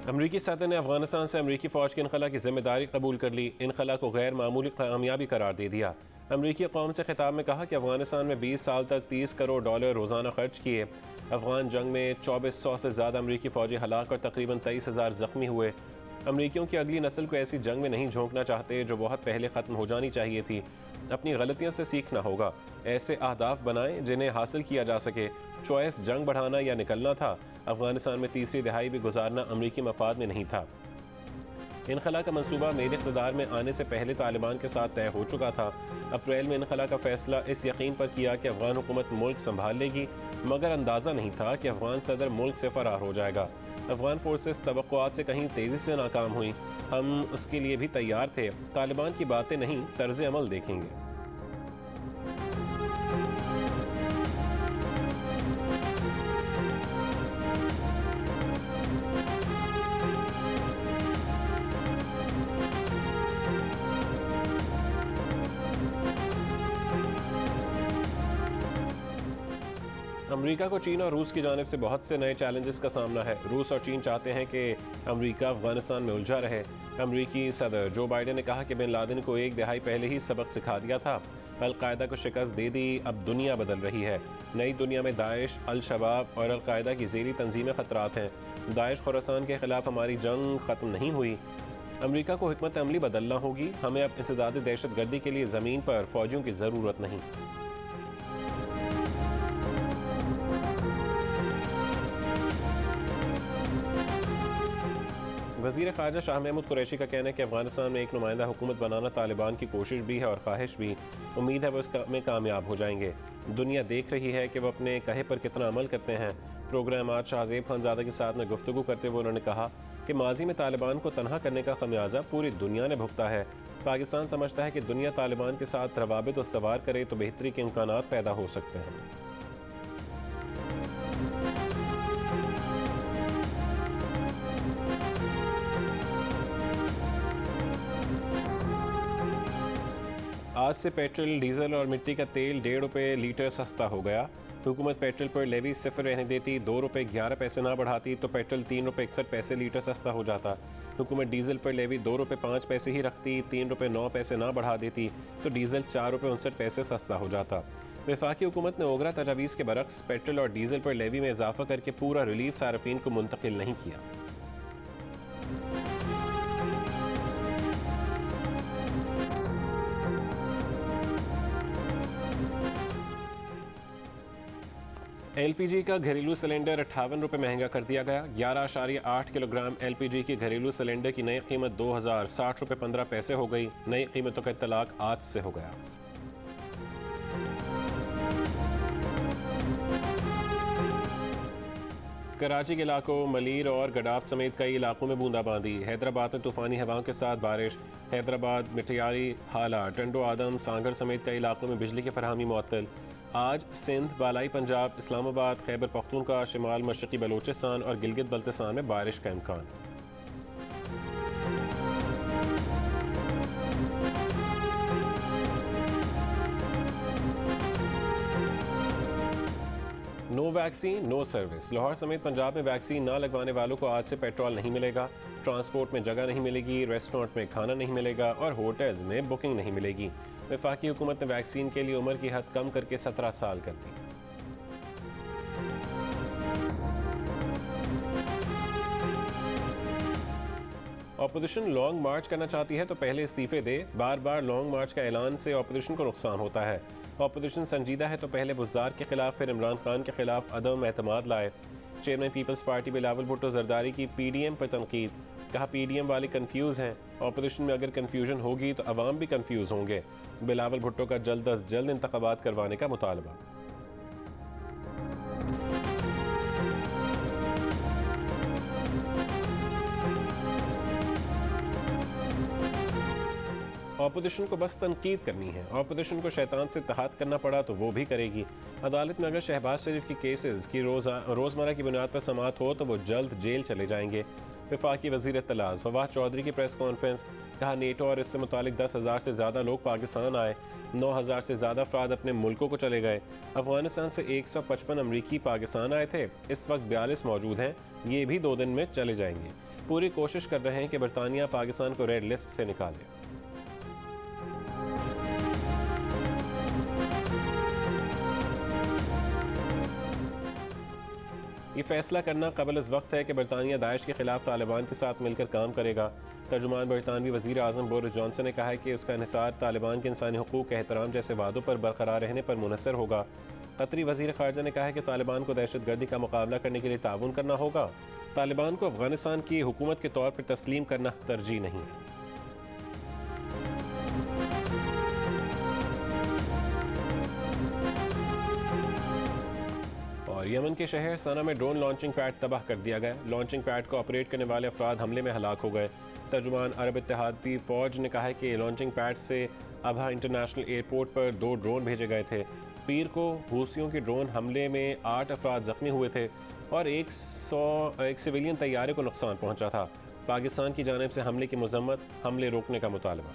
अमरीकी सदर ने अफगानिस्तान से अमरीकी फ़ौज की इनखला की जिम्मेदारी कबूल कर ली। इनखला को गैर मामूली कामयाबी करार दे दिया। अमरीकी कौम से खिताब में कहा कि अफगानिस्तान में 20 साल तक $30 करोड़ रोज़ाना खर्च किए। अफगान जंग में 2400 से ज़्यादा अमरीकी फ़ौजी हलाक और तकरीबन 23,000 ज़ख्मी हुए। अमरीकियों की अगली नस्ल को ऐसी जंग में नहीं झोंकना चाहते जो बहुत पहले ख़त्म हो जानी चाहिए थी। अपनी गलतियों से सीखना होगा। ऐसे अहदाफ बनाएं जिन्हें हासिल किया जा सके। चॉइस जंग बढ़ाना या निकलना था। अफगानिस्तान में तीसरी दिहाई भी गुजारना अमरीकी मफाद में नहीं था। इनखला का मंसूबा मेरे इक़्तिदार में आने से पहले तालिबान के साथ तय हो चुका था। अप्रैल में इनखला का फैसला इस यकीन पर किया कि अफगान हुकूमत मुल्क संभाल लेगी, मगर अंदाज़ा नहीं था कि अफगान सदर मुल्क से फरार हो जाएगा। अफगान फोर्सेस तवक्कुआत से कहीं तेज़ी से नाकाम हुई। हम उसके लिए भी तैयार थे। तालिबान की बातें नहीं, तर्ज़ अमल देखेंगे। अमरीका को चीन और रूस की जानिब से बहुत से नए चैलेंजेस का सामना है। रूस और चीन चाहते हैं कि अमरीका अफगानिस्तान में उलझा रहे। अमरीकी सदर जो बाइडेन ने कहा कि बिन लादेन को एक दहाई पहले ही सबक सिखा दिया था। अल-कायदा को शिकस्त दे दी, अब दुनिया बदल रही है। नई दुनिया में दाइश, अल-शबाब और अल-कायदा की ज़ेरी तंजीमें ख़तरात हैं। दाइश खुरासान के ख़िलाफ़ हमारी जंग ख़त्म नहीं हुई। अमरीका को हिकमत अमली बदलना होगी। हमें अब इंसदाद दहशत गर्दी के लिए ज़मीन पर फ़ौजियों की ज़रूरत नहीं। वज़ीर ख़ारजा शाह महमूद कुरैशी का कहना है कि अफगानिस्तान में एक नुमाइंदा हुकूमत बनाना तालिबान की कोशिश भी है और ख्वाहिश भी। उम्मीद है वो इसमें कामयाब हो जाएंगे। दुनिया देख रही है कि वो अपने कहे पर कितना अमल करते हैं। प्रोग्राम आज शाहज़ेब खानज़ादा के साथ में गुफ्तगू करते हुए उन्होंने कहा कि माजी में तालिबान को तनहा करने का खमियाजा पूरी दुनिया ने भुगता है। पाकिस्तान समझता है कि दुनिया तालिबान के साथ रवाबित और सवार करे तो बेहतरी के इम्कानात पैदा हो सकते हैं। आज से पेट्रोल, डीजल और मिट्टी का तेल ₹1.5 लीटर सस्ता हो गया। हुकूमत पेट्रोल पर लेवी सिफर रहने देती, ₹2.11 ना बढ़ाती तो पेट्रोल ₹3.61 लीटर सस्ता हो जाता। हुकूमत डीजल पर लेवी ₹2.05 ही रखती, ₹3.09 ना बढ़ा देती तो डीजल ₹4.59 सस्ता हो जाता। वफाकी हुकूमत ने ओगरा तजावीज़ के बरक्स पेट्रोल और डीजल पर लेवी में इजाफा करके पूरा रिलीफ सार्फिन को मुंतकिल नहीं किया। LPG का घरेलू सिलेंडर ₹58 महंगा कर दिया गया। 11.8 किलोग्राम LPG की घरेलू सिलेंडर की नई कीमत ₹2060.15 हो गई। नई कीमतों का इत्तलाक आज से हो गया। कराची के इलाकों मलीर और गडाफ समेत कई इलाकों में बूंदाबांदी। हैदराबाद में तूफानी हवाओं के साथ बारिश। हैदराबाद, मिठियारी, हाला, टंडो आदम, सांगड़ समेत कई इलाकों में बिजली की फरहमी मुअत्तल। आज सिंध, बालाई पंजाब, इस्लामाबाद, खैबर पख्तूनख्वा, शिमाल मशरक़ी बलूचिस्तान और गिलगित बल्तिस्तान में बारिश का इम्कान। No vaccine no service. Lahore समेत पंजाब में वैक्सीन ना लगवाने वालों को आज से पेट्रोल नहीं मिलेगा, ट्रांसपोर्ट में जगह नहीं मिलेगी, रेस्टोरेंट में खाना नहीं मिलेगा और होटल्स में बुकिंग नहीं मिलेगी। वफाकी हुकूमत ने वैक्सीन के लिए उम्र की हद कम करके 17 साल कर दी। ऑपोजिशन लॉन्ग मार्च करना चाहती है तो पहले इस्तीफे दे। बार बार लॉन्ग मार्च का ऐलान से ऑपोजिशन को नुकसान होता है। ऑपोजिशन संजीदा है तो पहले बुज़दार के खिलाफ फिर इमरान खान के खिलाफ अदम एतमाद लाए। Chairman Peoples Party Bilawal Bhutto Zardari की PDM पर तनकीद। कहा PDM वाले कंफ्यूज हैं। ऑपोजिशन में अगर कंफ्यूजन होगी तो अवाम भी कंफ्यूज होंगे। बिलावल भुट्टो का जल्द अज जल्द इंतखाबात करवाने का मुतालबा। ऑपोजिशन को बस तनकीद करनी है। ऑपोजिशन को शैतान से इत्तेहाद करना पड़ा तो वो भी करेगी। अदालत में अगर शहबाज शरीफ की केसेस की रोज़मर्रा की बुनियाद पर समाअत हो तो वो जल्द जेल चले जाएंगे। वफाकी वज़ीर इत्तलात फवाद चौधरी की प्रेस कॉन्फ्रेंस। कहा नेटो और इससे मुतालिक 10,000 से ज़्यादा लोग पाकिस्तान आए। 9,000 से ज़्यादा अफराद अपने मुल्कों को चले गए। अफगानिस्तान से 155 अमरीकी पाकिस्तान आए थे। इस वक्त 42 मौजूद हैं। ये भी 2 दिन में चले जाएंगे। पूरी कोशिश कर रहे हैं कि बरतानिया पाकिस्तान को रेड लिस्ट से निकाले। ये फैसला करना कबल इस वक्त है कि बरतानिया दाइश के खिलाफ तालिबान के साथ मिलकर काम करेगा। तर्जुमान बरतानवी वज़ीर आज़म बोरिस जॉनसन ने कहा है कि उसका इन्हिसार तालिबान के इंसानी हुकूक के एहतराम जैसे वादों पर बरकरार रहने पर मुनहसर होगा। कतरी वज़ीर ख़ारजा ने कहा है कि तालिबान को दहशतगर्दी का मुकाबला करने के लिए ताउन करना होगा। तालिबान को अफगानिस्तान की हुकूमत के तौर पर तस्लीम करना तरजीह नहीं है। और यमन के शहर सना में ड्रोन लॉन्चिंग पैड तबाह कर दिया गया। लॉन्चिंग पैड को ऑपरेट करने वाले अफराद हमले में हलाक हो गए। तर्जुमान अरब इत्तेहादी फ़ौज ने कहा है कि लॉन्चिंग पैड से अबहा इंटरनेशनल एयरपोर्ट पर 2 ड्रोन भेजे गए थे। पीर को हूसियों के ड्रोन हमले में 8 अफराद जख्मी हुए थे और एक सिविलियन तैयारे को नुकसान पहुंचा था। पाकिस्तान की जानिब से हमले की मजम्मत, हमले रोकने का मुतालबा।